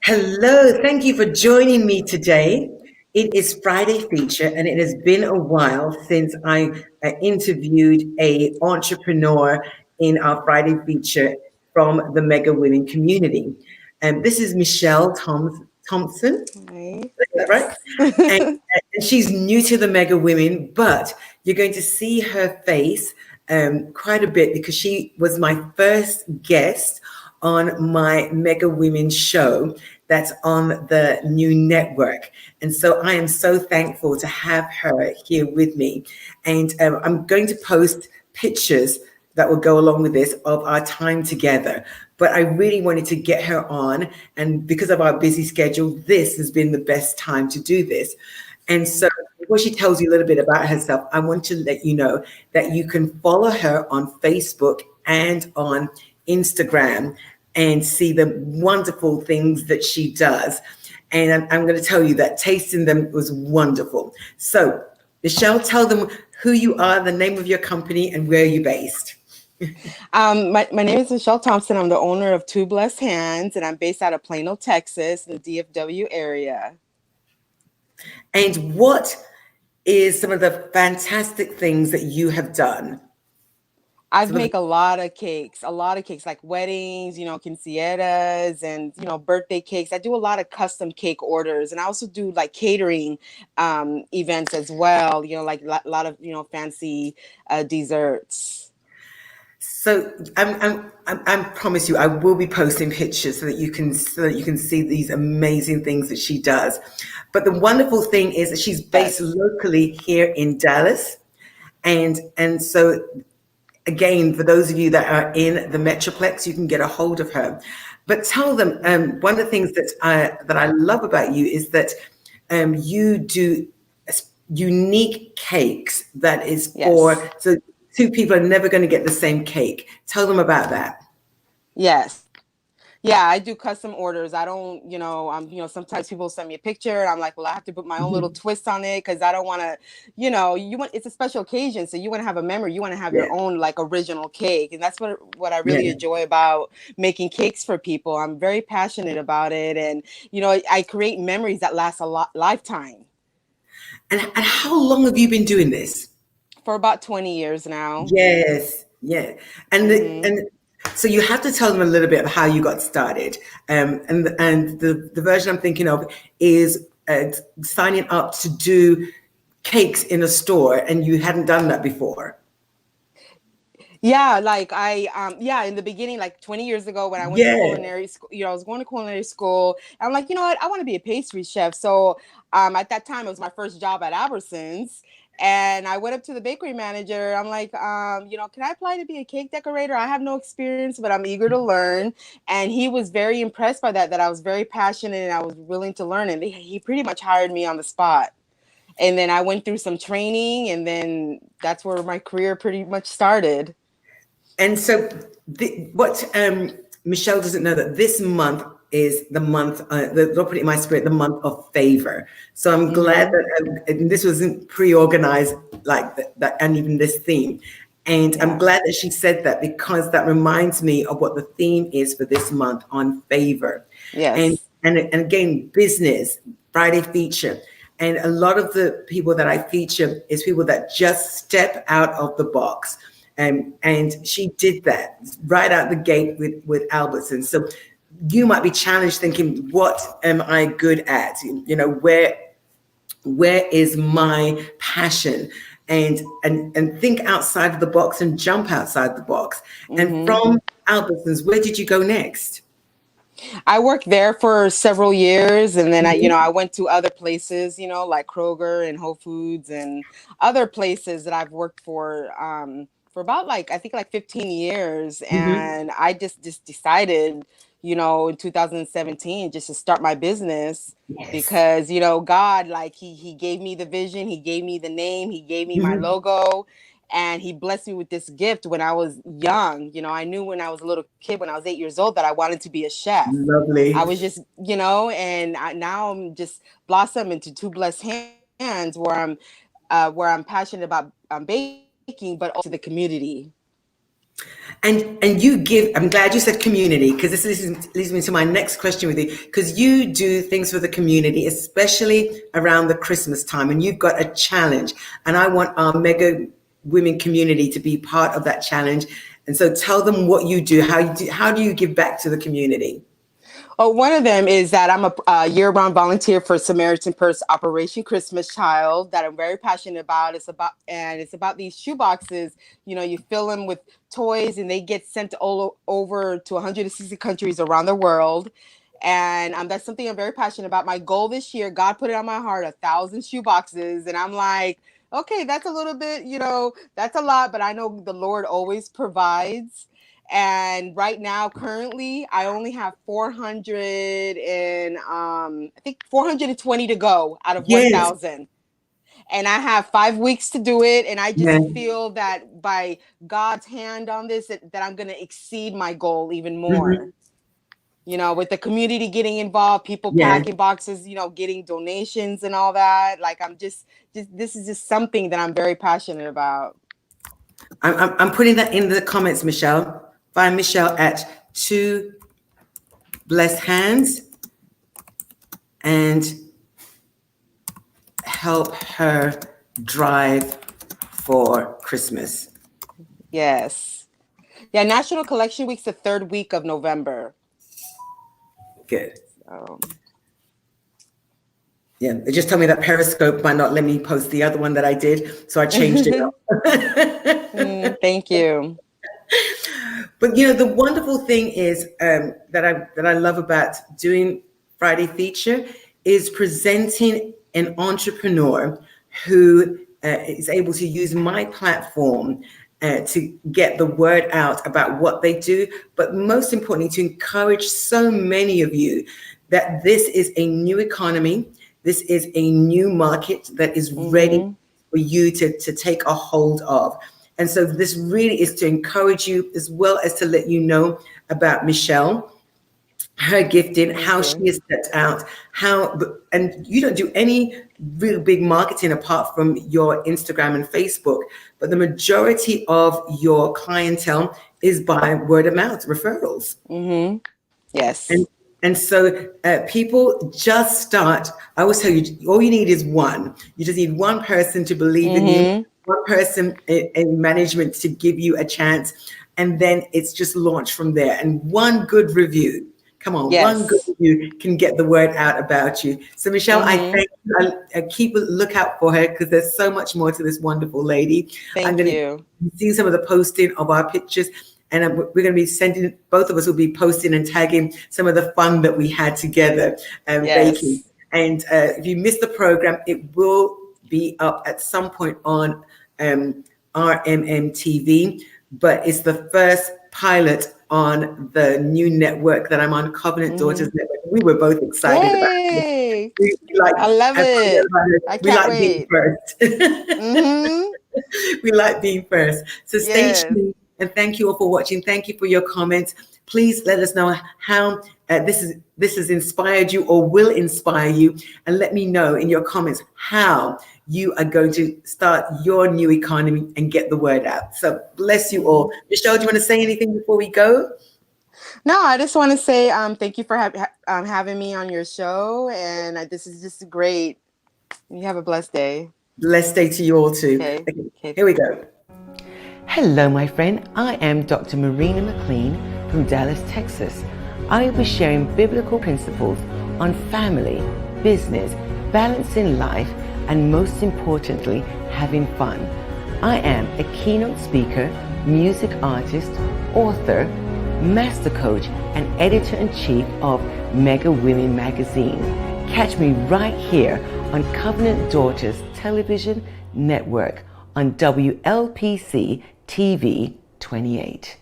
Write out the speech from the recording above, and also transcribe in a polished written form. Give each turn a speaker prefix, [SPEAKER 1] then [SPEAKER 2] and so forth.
[SPEAKER 1] Hello, thank you for joining me today. It is Friday Feature, and it has been a while since I interviewed a entrepreneur in our Friday Feature from the Mega Women community. And this is Michelle Thompson.
[SPEAKER 2] Right.
[SPEAKER 1] Is that right?
[SPEAKER 2] Yes.
[SPEAKER 1] And she's new to the Mega Women, but you're going to see her face quite a bit because she was my first guest on my Mega Women show that's on the new network. And so I am so thankful to have her here with me. And I'm going to post pictures that will go along with this of our time together. But I really wanted to get her on. And because of our busy schedule, this has been the best time to do this. And so before she tells you a little bit about herself, I want to let you know that you can follow her on Facebook and on Instagram and see the wonderful things that she does. And I'm going to tell you that tasting them was wonderful. So, Michelle, tell them who you are, the name of your company, and where you're based.
[SPEAKER 2] My name is Michelle Thompson. I'm the owner of Two Blessed Hands, and I'm based out of Plano, Texas, in the DFW area.
[SPEAKER 1] And what is some of the fantastic things that you have done?
[SPEAKER 2] I've
[SPEAKER 1] Some of
[SPEAKER 2] make a lot of cakes, like weddings, quinceañeras, and birthday cakes. I do a lot of custom cake orders, and I also do like catering events as well. Like a lot of fancy desserts.
[SPEAKER 1] So I promise you, I will be posting pictures so that you can see these amazing things that she does. But the wonderful thing is that she's based
[SPEAKER 2] Yes.
[SPEAKER 1] locally here in Dallas, and so again, for those of you that are in the Metroplex, you can get a hold of her. But tell them one of the things that I love about you is that you do unique cakes that is
[SPEAKER 2] Yes.
[SPEAKER 1] so two people are never going to get the same cake. Tell them about that.
[SPEAKER 2] Yes. Yeah, I do custom orders. I don't, sometimes people send me a picture and I'm like, well, I have to put my own little
[SPEAKER 1] Mhm.
[SPEAKER 2] twist on it because I don't want to, it's a special occasion. So you want to have a memory. You want to have
[SPEAKER 1] Yeah,
[SPEAKER 2] your own like original cake. And that's what I really
[SPEAKER 1] yeah.
[SPEAKER 2] enjoy about making cakes for people. I'm very passionate about it. And, I create memories that last a lifetime.
[SPEAKER 1] And how long have you been doing this?
[SPEAKER 2] For about 20 years now.
[SPEAKER 1] Yes, yeah.
[SPEAKER 2] Hmm.
[SPEAKER 1] And so you have to tell them a little bit of how you got started. And the version I'm thinking of is signing up to do cakes in a store, and you hadn't done that before.
[SPEAKER 2] Yeah, like in the beginning, like 20 years ago when I went to
[SPEAKER 1] Yeah.
[SPEAKER 2] culinary school, I was going to culinary school. And I'm like, you know what, I want to be a pastry chef. So at that time it was my first job at Albertsons. And I went up to the bakery manager. I'm like, can I apply to be a cake decorator? I have no experience, but I'm eager to learn. And he was very impressed by that I was very passionate and I was willing to learn. And he pretty much hired me on the spot. And then I went through some training, and then that's where my career pretty much started.
[SPEAKER 1] And so, what Michelle doesn't know that this month is the month, Lord put it in my spirit, the month of favor. So I'm glad
[SPEAKER 2] Hmm.
[SPEAKER 1] that and this wasn't pre-organized like that, and even this theme. And I'm
[SPEAKER 2] Yeah.
[SPEAKER 1] glad that she said that because that reminds me of what the theme is for this month on favor. And
[SPEAKER 2] Yes.
[SPEAKER 1] and again, business, Friday feature. And a lot of the people that I feature is people that just step out of the box. And she did that right out the gate with Albertson. So you might be challenged thinking, what am I good at? Where is my passion? And think outside of the box and jump outside the box. And
[SPEAKER 2] Hmm.
[SPEAKER 1] from Albertsons, where did you go next?
[SPEAKER 2] I worked there for several years, and then
[SPEAKER 1] Mhm,
[SPEAKER 2] I went to other places, like Kroger and Whole Foods and other places that I've worked for about like I think like 15 years,
[SPEAKER 1] mhm.
[SPEAKER 2] and I just decided, in 2017 just to start my business
[SPEAKER 1] Yes.
[SPEAKER 2] because God, like he gave me the vision, he gave me the name, he gave me my
[SPEAKER 1] Mhm.
[SPEAKER 2] logo, and he blessed me with this gift when I was young. I knew when I was a little kid, when I was 8 years old, that I wanted to be a chef. I
[SPEAKER 1] Lovely.
[SPEAKER 2] was just, and now I'm just blossom into Two Blessed Hands, where I'm passionate about baking, but also the community.
[SPEAKER 1] And you give, I'm glad you said community, because this leads me to my next question with you, because you do things for the community, especially around the Christmas time, and you've got a challenge, and I want our Mega Women community to be part of that challenge. And so tell them what you do, how do you give back to the community?
[SPEAKER 2] Oh, one of them is that I'm a year-round volunteer for Samaritan Purse Operation Christmas Child that I'm very passionate about. It's about these shoe boxes. You know, you fill them with toys and they get sent all over to 160 countries around the world. And that's something I'm very passionate about. My goal this year, God put it on my heart, 1,000 shoe boxes. And I'm like, okay, that's a little bit, that's a lot, but I know the Lord always provides. And right now, currently, I only have 400 and I think 420 to go out of
[SPEAKER 1] Yes.
[SPEAKER 2] 1,000. And I have 5 weeks to do it. And I just
[SPEAKER 1] Yeah.
[SPEAKER 2] feel that by God's hand on this, that I'm going to exceed my goal even more.
[SPEAKER 1] Mm-hmm.
[SPEAKER 2] With the community getting involved, people packing boxes, getting donations and all that. Like, this is just something that I'm very passionate about.
[SPEAKER 1] I'm putting that in the comments, Michelle. Find Michelle at 2 Blessed Hands and help her drive for Christmas.
[SPEAKER 2] Yes. Yeah, National Collection Week's the 3rd week of November.
[SPEAKER 1] Good. Yeah, they just told me that Periscope might not let me post the other one that I did, so I changed it up.
[SPEAKER 2] Thank you.
[SPEAKER 1] But the wonderful thing is that I love about doing Friday Feature is presenting an entrepreneur who is able to use my platform to get the word out about what they do, but most importantly, to encourage so many of you that this is a new economy, this is a new market that is ready for you to take a hold of. And so this really is to encourage you as well as to let you know about Michelle, her gifting, how she is set out, and you don't do any real big marketing apart from your Instagram and Facebook, but the majority of your clientele is by word of mouth referrals.
[SPEAKER 2] Mm-hmm. Yes.
[SPEAKER 1] And so people just start. I always tell you, all you need is one. You just need one person to believe in you, one person in management to give you a chance, and then it's just launched from there. And one good review. Come on, one good review can get the word out about you. So Michelle, I thank you. I keep a lookout for her because there's so much more to this wonderful lady.
[SPEAKER 2] I'm going to
[SPEAKER 1] see some of the posting of our pictures. And we're going to be sending, both of us will be posting and tagging some of the fun that we had together baking. And if you missed the program, it will be up at some point on RMM TV. But it's the first pilot on the new network that I'm on, Covenant Daughters Network. We were both excited about it.
[SPEAKER 2] I love it. I can't wait.
[SPEAKER 1] Being first. We like being first. So stay tuned. And thank you all for watching. Thank you for your comments. Please let us know how this has inspired you or will inspire you. And let me know in your comments how you are going to start your new economy and get the word out. So bless you all. Michelle, do you want to say anything before we go?
[SPEAKER 2] No, I just want to say thank you for having me on your show. And this is just great. You have a blessed day.
[SPEAKER 1] Blessed day to you all too.
[SPEAKER 2] Okay.
[SPEAKER 1] Here we go. Hello, my friend. I am Dr. Marina McLean from Dallas, Texas. I will be sharing biblical principles on family, business, balancing life, and most importantly, having fun. I am a keynote speaker, music artist, author, master coach, and editor-in-chief of Mega Women magazine. Catch me right here on Covenant Daughters Television Network on WLPC TV 28.